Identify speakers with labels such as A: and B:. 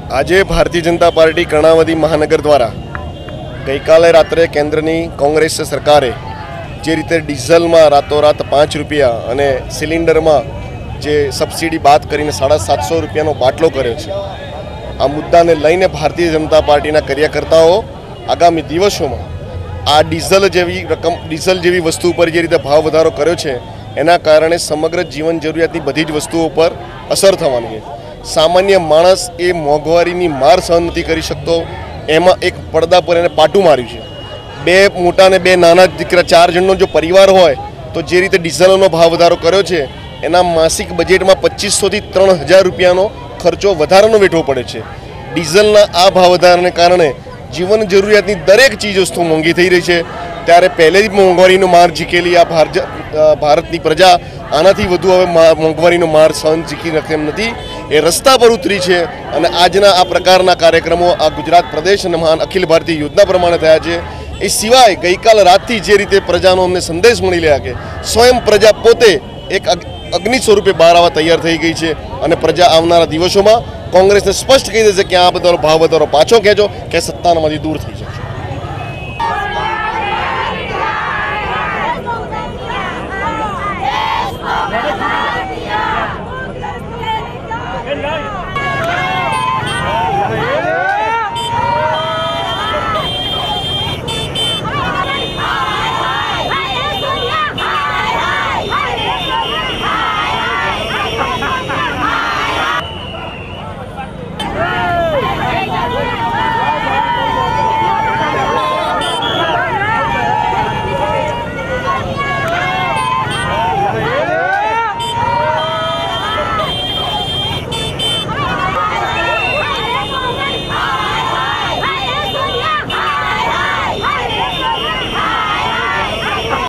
A: આજે ભારતીય જનતા પાર્ટી કર્ણાવતી મહાનગર દ્વારા ગઈકાલે રાત્રે કેન્દ્રની કોંગ્રેસ સરકારે જે રીતે ડીઝલમાં રાતોરાત 5 રૂપિયા અને સિલિન્ડરમાં જે સબસિડી બાદ કરીને 750 રૂપિયાનો બાટલો કર્યો છે, આ મુદ્દાને લઈને ભારતીય જનતા પાર્ટીના કાર્યકર્તાઓ આગામી દિવસોમાં આ ડીઝલ જેવી વસ્તુ પર જે રીતે ભાવ વધારો કર્યો છે એના કારણે સમગ્ર જીવન જરૂરિયાતની બધી જ વસ્તુઓ પર અસર થવાની છે। સામાન્ય માણસ એ મોંઘવારીની માર સહન નથી કરી શકતો, એમાં એક પડદા પર એને પાટું માર્યું છે। 2 મોટા ને 2 નાના દીકરા 4 જણનો જો પરિવાર હોય તો જે રીતે ડીઝલનો ભાવ વધારો કર્યો છે એના માસિક બજેટમાં 2500 થી 3000 રૂપિયાનો ખર્ચો વધારાનો વેઠવો પડે છે। ડીઝલના આ ભાવ વધારાને કારણે જીવન જરૂરિયાતની દરેક ચીજ વસ્તુ મોંઘી થઈ રહી છે, ત્યારે પહેલેથી જ મોંઘવારીનો માર ઝીકેલી આ ભારતની પ્રજા આનાથી વધુ હવે મોંઘવારીનો માર સહન ઝીકી શકે એમ નથી, એ રસ્તા પર ઉતરી છે। અને આજના આ પ્રકારના કાર્યક્રમો આ ગુજરાત પ્રદેશ અને મહાન અખિલ ભારતીય યોજના પ્રમાણે થયા છે। એ સિવાય ગઈકાલ રાતથી જે રીતે પ્રજાનો અમને સંદેશ મળી રહ્યા કે સ્વયં પ્રજા પોતે એક અગ્નિ સ્વરૂપે બહાર આવવા તૈયાર થઈ ગઈ છે અને પ્રજા આવનારા દિવસોમાં કોંગ્રેસને સ્પષ્ટ કહી દેશે કે આ બધાનો ભાવ વધારો પાછો ખેંચો કે સત્તામાંથી દૂર થઈ જાય।